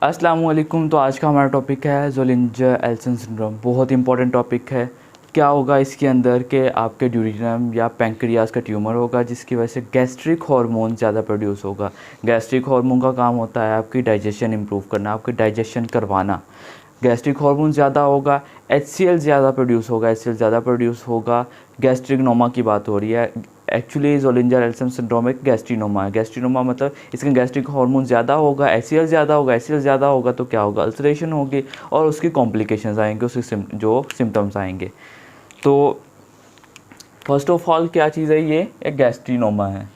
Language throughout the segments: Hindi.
अस्सलामुअलैकुम। तो आज का हमारा टॉपिक है ज़ोलिंजर-एल्सन सिंड्रोम। बहुत इंपॉर्टेंट टॉपिक है। क्या होगा इसके अंदर के आपके ड्यूोडेनम या पैंक्रियाज का ट्यूमर होगा, जिसकी वजह से गैस्ट्रिक हार्मोन ज़्यादा प्रोड्यूस होगा। गैस्ट्रिक हार्मोन का काम होता है आपकी डाइजेशन इंप्रूव करना, आपकी डाइजेशन करवाना। गैस्ट्रिक हार्मोन ज़्यादा होगा, HCl ज़्यादा प्रोड्यूस होगा, HCl ज़्यादा प्रोड्यूस होगा। गैस्ट्रिक नोमा की बात हो रही है। एक्चुअली ज़ोलिंजर-एल्सन सिंड्रोम एक गैस्ट्रिनोमा है। गैस्ट्रिनोमा मतलब इसका गैस्ट्रिक हार्मोन ज़्यादा होगा, HCl ज़्यादा होगा। HCl ज़्यादा होगा तो क्या होगा, अल्सरेशन होगी और उसकी कॉम्प्लिकेशंस आएंगे, उसके जो सिम्टम्स आएंगे। तो फर्स्ट ऑफ ऑल क्या चीज़ है, ये एक गैस्ट्रिनोमा है।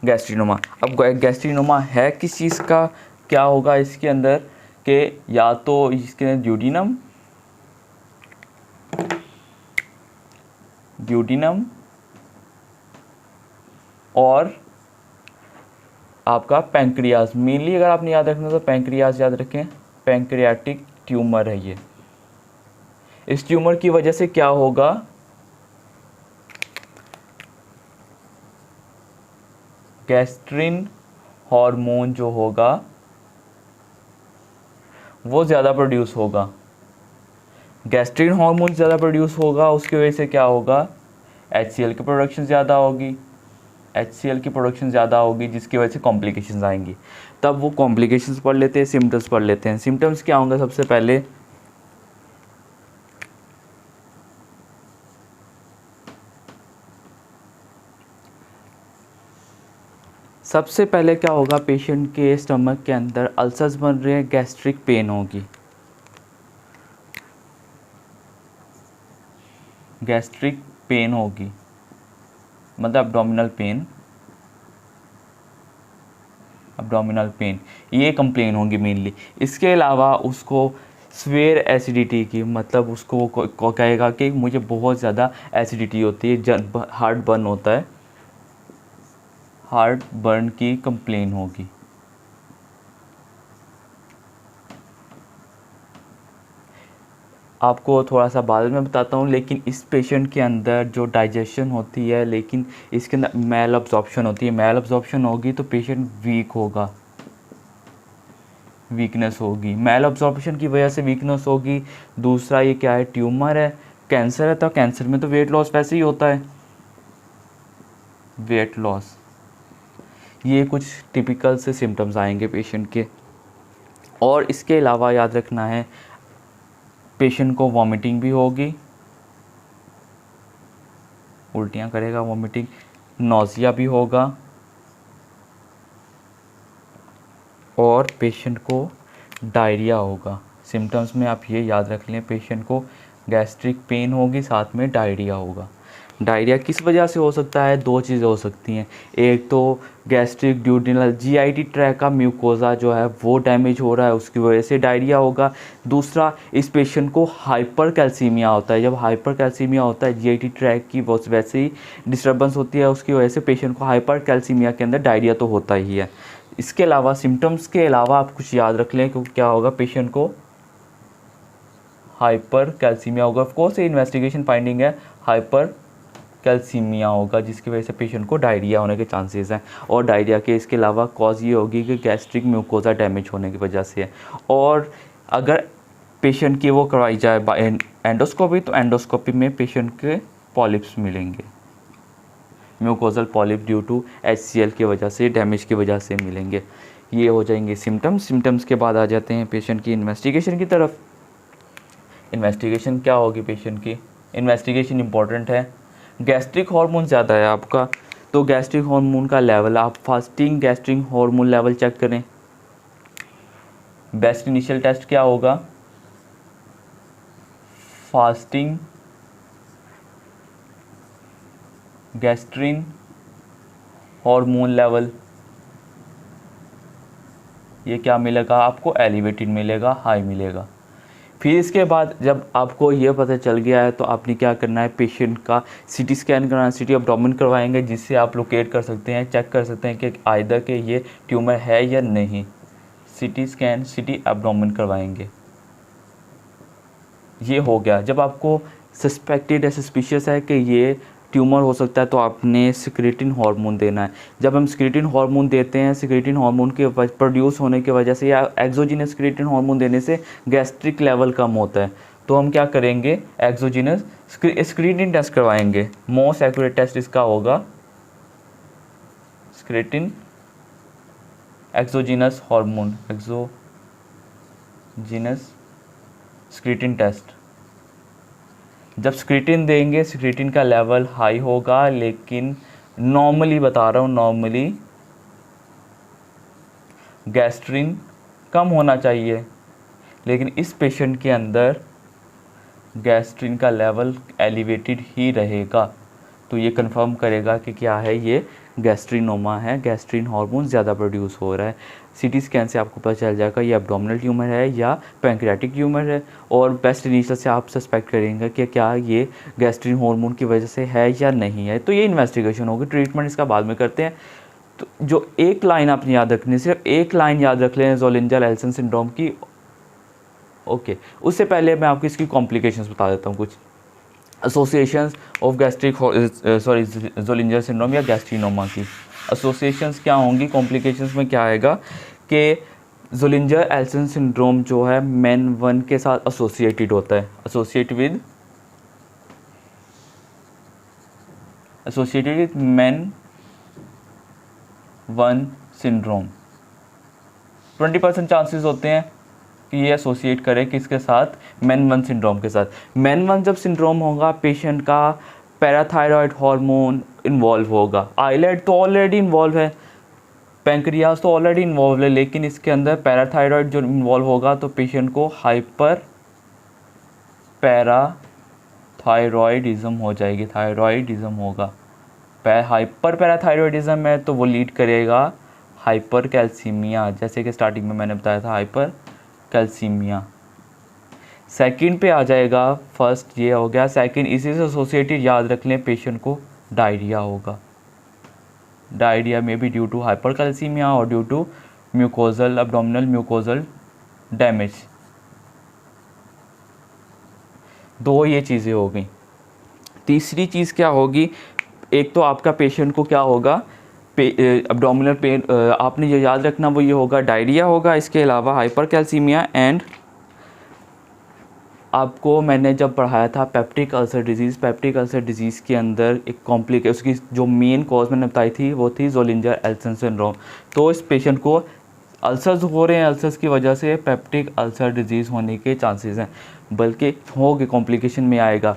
गैस्ट्रिनोमा, अब गैस्ट्रिनोमा है किस चीज़ का, क्या होगा इसके अंदर के या तो इसके ड्यूोडेनम और आपका पैंक्रियाज। मेनली अगर आपने याद रखना तो पैंक्रियाज याद रखें, पैंक्रियाटिक ट्यूमर है ये। इस ट्यूमर की वजह से क्या होगा, गैस्ट्रिन हार्मोन जो होगा वो ज़्यादा प्रोड्यूस होगा। गैस्ट्रिन हार्मोन ज़्यादा प्रोड्यूस होगा, उसकी वजह से क्या होगा, HCl की प्रोडक्शन ज़्यादा होगी। HCl की प्रोडक्शन ज़्यादा होगी जिसकी वजह से कॉम्प्लिकेशंस आएंगी। तब वो कॉम्प्लिकेशंस पढ़ लेते हैं, सिम्टम्स पढ़ लेते हैं। सिम्टम्स क्या होंगे, सबसे पहले क्या होगा, पेशेंट के स्टमक के अंदर अल्सर्स बन रहे हैं, गैस्ट्रिक पेन होगी। गैस्ट्रिक पेन होगी मतलब एब्डोमिनल पेन, ये कंप्लेन होगी मेनली। इसके अलावा उसको स्वेयर एसिडिटी की, मतलब उसको वो कहेगा कि मुझे बहुत ज़्यादा एसिडिटी होती है, हार्ट बर्न होता है, हार्ट बर्न की कंप्लेन होगी। आपको थोड़ा सा बाद में बताता हूँ, लेकिन इस पेशेंट के अंदर जो डाइजेशन होती है, लेकिन इसके अंदर मैल अब्जॉर्प्शन होती है। मैल अब्जॉर्प्शन होगी तो पेशेंट वीक होगा, वीकनेस होगी। मैल अब्जॉर्प्शन की वजह से वीकनेस होगी। दूसरा ये क्या है, ट्यूमर है, कैंसर है, तो कैंसर में तो वेट लॉस वैसे ही होता है, वेट लॉस। ये कुछ टिपिकल से सिम्टम्स आएंगे पेशेंट के। और इसके अलावा याद रखना है, पेशेंट को वॉमिटिंग भी होगी, उल्टियाँ करेगा, वॉमिटिंग, नौजिया भी होगा, और पेशेंट को डायरिया होगा। सिम्टम्स में आप ये याद रख लें, पेशेंट को गैस्ट्रिक पेन होगी, साथ में डायरिया होगा। डायरिया किस वजह से हो सकता है, दो चीज़ें हो सकती हैं। एक तो गैस्ट्रिक ड्यूडेनल GIT ट्रैक का म्यूकोजा जो है वो डैमेज हो रहा है, उसकी वजह से डायरिया होगा। दूसरा, इस पेशेंट को हाइपर कैल्सीमिया होता है। जब हाइपर कैल्सीमिया होता है, GIT ट्रैक की वैसे ही डिस्टर्बेंस होती है, उसकी वजह से पेशेंट को हाइपर कैल्सीमिया के अंदर डायरिया तो होता ही है। इसके अलावा सिम्टम्स के अलावा आप कुछ याद रख लें, क्योंकि क्या होगा, पेशेंट को हाइपर कैल्सीमिया होगा। ऑफ कोर्स ये इन्वेस्टिगेशन फाइंडिंग है, हाइपर कैल्सीमिया होगा, जिसकी वजह से पेशेंट को डायरिया होने के चांसेस हैं। और डायरिया के इसके अलावा कॉज ये होगी कि गैस्ट्रिक म्यूकोजा डैमेज होने की वजह से है। और अगर पेशेंट की वो करवाई जाए एंडोस्कोपी, तो एंडोस्कोपी में पेशेंट के पॉलिप्स मिलेंगे, mucosal polyp due to HCl की वजह से, डैमेज की वजह से मिलेंगे। ये हो जाएंगे सिम्टम्स। सिम्टम्स के बाद आ जाते हैं पेशेंट की इन्वेस्टिगेशन की तरफ। इन्वेस्टिगेशन क्या होगी पेशेंट की, इन्वेस्टिगेशन इंपॉर्टेंट है। गैस्ट्रिक हार्मोन ज़्यादा है आपका, तो गैस्ट्रिक हार्मोन का लेवल, आप fasting gastric hormone level check करें। बेस्ट इनिशियल टेस्ट क्या होगा, फास्टिंग गैस्ट्रिन हार्मोन लेवल। ये क्या मिलेगा आपको, एलिवेटेड मिलेगा, हाई मिलेगा। फिर इसके बाद जब आपको ये पता चल गया है, तो आपने क्या करना है, पेशेंट का CT स्कैन कराना, CT एब्डोमेन करवाएंगे, जिससे आप लोकेट कर सकते हैं, चेक कर सकते हैं कि आइदर के ये ट्यूमर है या नहीं। CT स्कैन, CT एब्डोमेन करवाएंगे। ये हो गया। जब आपको सस्पेक्टेड या सस्पिशियस है कि ये ट्यूमर हो सकता है तो आपने सिक्रेटिन हार्मोन देना है। जब हम सिक्रेटिन हार्मोन देते हैं, सिक्रेटिन हार्मोन के प्रोड्यूस होने की वजह से या एक्सोजीनस सिक्रेटिन हार्मोन देने से गैस्ट्रिक लेवल कम होता है, तो हम क्या करेंगे, एक्सोजीनस स्क्रीनिंग टेस्ट करवाएंगे। मोस्ट एक्यूरेट टेस्ट इसका होगा स्क्रेटिन एक्सोजीनस हार्मोन, एक्सोजीनस स्क्रीटिन टेस्ट। जब स्क्रीटिन देंगे, स्क्रीटिन का लेवल हाई होगा, लेकिन नॉर्मली बता रहा हूँ, नॉर्मली गैस्ट्रिन कम होना चाहिए, लेकिन इस पेशेंट के अंदर गैस्ट्रिन का लेवल एलिवेटेड ही रहेगा। तो ये कंफर्म करेगा कि क्या है, ये गैस्ट्रिनोमा है, गैस्ट्रिन हार्मोन ज़्यादा प्रोड्यूस हो रहा है। सीटी स्कैन से आपको पता चल जाएगा ये एब्डोमिनल ट्यूमर है या पैंक्रियाटिक ट्यूमर है, और बेस्ट इनिशियल से आप सस्पेक्ट करेंगे कि क्या ये गैस्ट्रिन हार्मोन की वजह से है या नहीं है। तो ये इन्वेस्टिगेशन होगी, ट्रीटमेंट इसका बाद में करते हैं। तो जो एक लाइन आपने याद रखनी, सिर्फ एक लाइन याद रख लें ज़ोलिंजर एल्सन सिंड्रोम की। ओके, उससे पहले मैं आपको इसकी कॉम्प्लिकेशंस बता देता हूँ कुछ। एसोसिएशंस ऑफ गैस्ट्रिक ज़ोलिंजर सिंड्रोम या गैस्ट्रिनोमा की एसोसिएशंस क्या होंगी, कॉम्प्लिकेशंस में क्या आएगा कि ज़ोलिंजर एल्सन सिंड्रोम जो है MEN 1 के साथ एसोसिएटेड होता है, associated with MEN 1 syndrome. 20% chances होते हैं कि ये एसोसिएट करे किसके साथ, MEN 1 सिंड्रोम के साथ। MEN 1 जब सिंड्रोम होगा, पेशेंट का पैराथायरॉयड हार्मोन इन्वॉल्व होगा, आइलेट तो ऑलरेडी इन्वॉल्व है, पैंक्रियाज तो ऑलरेडी इन्वॉल्व है, लेकिन इसके अंदर पैराथायरॉयड जो इन्वॉल्व होगा तो पेशेंट को हाइपर पैराथायरॉयडिज्म हो जाएगी, थायरॉयडिज्म होगा। हाइपर पैराथायरॉयडिज्म है तो वो लीड करेगा हाइपर कैल्सीमिया, जैसे कि स्टार्टिंग में मैंने बताया था हाइपर कैल्सीमिया। सेकंड पे आ जाएगा, फर्स्ट ये हो गया, सेकंड इसी से एसोसिएटेड याद रख लें, पेशेंट को डायरिया होगा। डायरिया में भी ड्यू टू हाइपर कैल्सीमिया और due to mucosal abdominal mucosal damage. दो ये चीज़ें हो गई। तीसरी चीज़ क्या होगी, एक तो आपका पेशेंट को क्या होगा, एब्डोमिनल पेन, आपने जो याद रखना वो ये होगा, डायरिया होगा, इसके अलावा हाइपर कैल्सीमिया एंड आपको मैंने जब पढ़ाया था peptic ulcer disease, peptic ulcer disease के अंदर एक उसकी जो मेन कॉज मैंने बताई थी वो थी ज़ोलिंजर एल्सन सिंड्रोम। तो इस पेशेंट को अल्सर्स हो रहे हैं, अल्सर्स की वजह से पेप्टिक अल्सर डिजीज़ होने के चांसेस हैं, बल्कि होगी कॉम्प्लिकेशन में आएगा।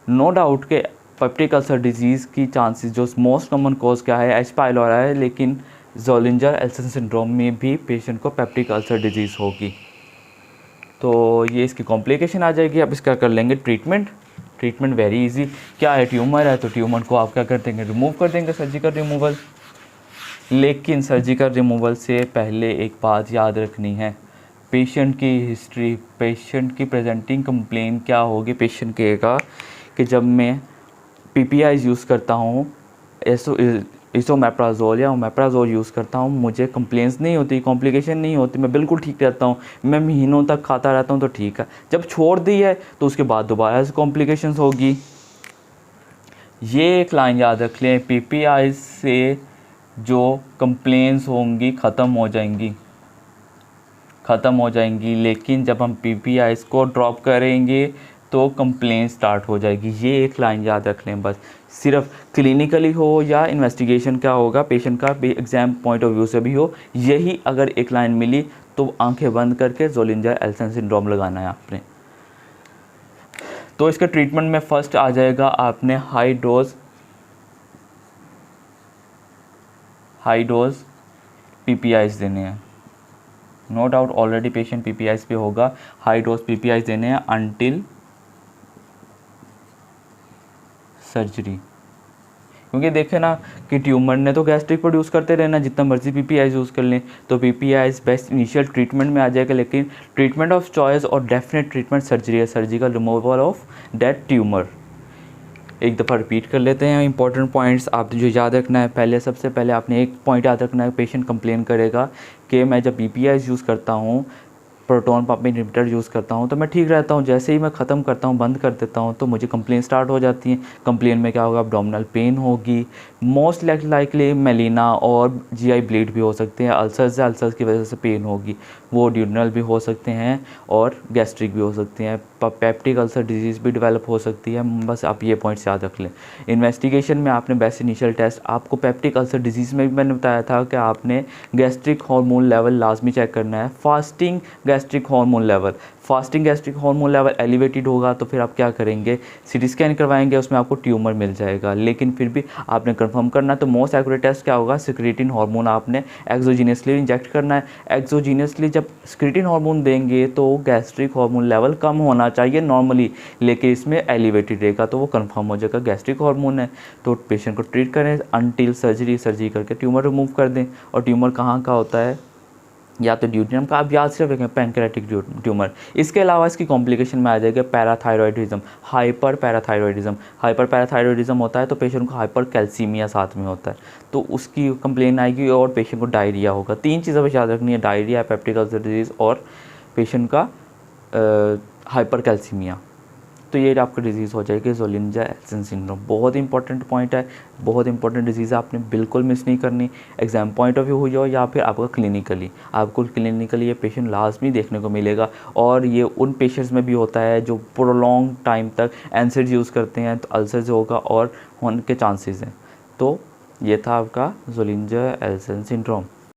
नो डाउट के पेप्टिक अल्सर डिजीज़ की चांसेस जो मोस्ट कॉमन कॉज क्या है, H. पाइलोरा है, लेकिन ज़ोलिंजर एल्सन सिंड्रोम में भी पेशेंट को पेप्टिक अल्सर डिजीज़ होगी। तो ये इसकी कॉम्प्लिकेशन आ जाएगी। अब इसका कर लेंगे ट्रीटमेंट। ट्रीटमेंट वेरी इजी, क्या है, ट्यूमर है तो ट्यूमर को आप क्या कर देंगे, रिमूव कर देंगे, सर्जिकल रिमूवल। लेकिन सर्जिकल रिमूवल से पहले एक बात याद रखनी है, पेशेंट की हिस्ट्री, पेशेंट की प्रेजेंटिंग कंप्लेन क्या होगी, पेशेंट कहेगा कि जब मैं PPIs यूज़ करता हूँ, इसोमेप्राजोल या ओमेप्राजोल यूज़ करता हूँ, मुझे कंप्लेंट्स नहीं होती, कॉम्प्लिकेशन नहीं होती, मैं बिल्कुल ठीक रहता हूँ, मैं महीनों तक खाता रहता हूँ तो ठीक है। जब छोड़ दी है तो उसके बाद दोबारा से कॉम्प्लिकेशंस होगी। ये एक लाइन याद रख लें, PPIs से जो कंप्लेंट्स होंगी ख़त्म हो जाएंगी, लेकिन जब हम PPIs को ड्रॉप करेंगे तो कंप्लेंट स्टार्ट हो जाएगी। ये एक लाइन याद रख लें बस। सिर्फ क्लिनिकली हो या इन्वेस्टिगेशन क्या होगा, पेशेंट का भी एग्ज़ाम पॉइंट ऑफ व्यू से भी हो, यही अगर एक लाइन मिली तो आंखें बंद करके ज़ोलिंजर एल्सन सिंड्रोम लगाना है आपने। तो इसका ट्रीटमेंट में फ़र्स्ट आ जाएगा, आपने हाई डोज PPIs देने हैं। No doubt already patient PPIs पे होगा, हाई डोज PPIs देने हैं अनटिल सर्जरी। क्योंकि देखें ना कि ट्यूमर ने तो गैस्ट्रिक प्रोड्यूस करते रहना, जितना मर्जी PPIs यूज़ कर लें, तो PPIs बेस्ट इनिशियल ट्रीटमेंट में आ जाएगा, लेकिन ट्रीटमेंट ऑफ चॉइस और डेफिनेट ट्रीटमेंट सर्जरी है, surgical removal of that tumour. एक दफ़ा रिपीट कर लेते हैं इंपॉर्टेंट पॉइंट्स आपने जो याद रखना है। पहले सबसे पहले आपने एक पॉइंट याद रखना है, पेशेंट कंप्लेन करेगा कि मैं जब PPIs यूज़ करता हूँ प्रोटॉन पंप इनहिबिटर यूज़ करता हूँ तो मैं ठीक रहता हूँ। जैसे ही मैं ख़त्म करता हूँ, बंद कर देता हूँ, तो मुझे कंप्लेन स्टार्ट हो जाती है। कंप्लेन में क्या होगा, अब्डोमिनल पेन होगी, मोस्ट लाइकली मेलिना और जीआई ब्लीड भी हो सकते हैं। अल्सर्स की वजह से पेन होगी, वो ड्यूडनल भी हो सकते हैं और गैस्ट्रिक भी हो सकते हैं। पेप्टिक अल्सर डिजीज़ भी डेवलप हो सकती है। बस आप ये पॉइंट्स याद रख लें। इन्वेस्टिगेशन में आपने बेस्ट इनिशियल टेस्ट, आपको पेप्टिक अल्सर डिजीज़ में भी मैंने बताया था कि आपने गैस्ट्रिक हार्मोन लेवल लाजमी चेक करना है। Fasting gastric hormone level elevated होगा तो फिर आप क्या करेंगे, सीटी स्कैन करवाएंगे, उसमें आपको ट्यूमर मिल जाएगा। लेकिन फिर भी आपने कंफर्म करना है, तो मोस्ट एक्यूरेट टेस्ट क्या होगा, सिक्रेटिन हार्मोन आपने एक्सोजीनियसली इंजेक्ट करना है। एक्सोजीनियसली जब सिक्रेटिन हार्मोन देंगे तो गैस्ट्रिक हार्मोन लेवल कम होना चाहिए नॉर्मली, लेकिन इसमें एलिवेटेड रहेगा तो वो कंफर्म हो जाएगा गैस्ट्रिक हार्मोन है। तो पेशेंट को ट्रीट करें अनटिल सर्जरी करके ट्यूमर रिमूव कर दें। और ट्यूमर कहाँ का होता है, या तो ड्यूटेरियम का, आप याद से रखें पैंक्रेटिक ट्यूमर। इसके अलावा इसकी कॉम्प्लिकेशन में आ जाएगा पैराथायरॉयडिज्म, हाइपर पैराथायरॉयडिज्म होता है तो पेशेंट को हाइपर कैल्सीमिया साथ में होता है, तो उसकी कंप्लेन आएगी और पेशेंट को डायरिया होगा। 3 चीज़ें बस याद रखनी है, डायरिया, पेप्टिक अल्सर डिजीज़ और पेशेंट का हाइपर कैल्सीमिया। तो ये आपका डिजीज़ हो जाएगी ज़ोलिंजा एल्सन सिंड्रोम। बहुत इंपॉर्टेंट पॉइंट है, बहुत इंपॉर्टेंट डिजीज़ है, आपने बिल्कुल मिस नहीं करनी। एग्जाम पॉइंट ऑफ व्यू हो जाओ या फिर आपका क्लिनिकली ये पेशेंट लाजमी देखने को मिलेगा। और ये उन पेशेंट्स में भी होता है जो प्रोलॉन्ग टाइम तक एनसेड यूज़ करते हैं, तो अल्सर होगा और होने के चांसेस हैं। तो ये था आपका ज़ोलिंजा एल्सन सिंड्रोम।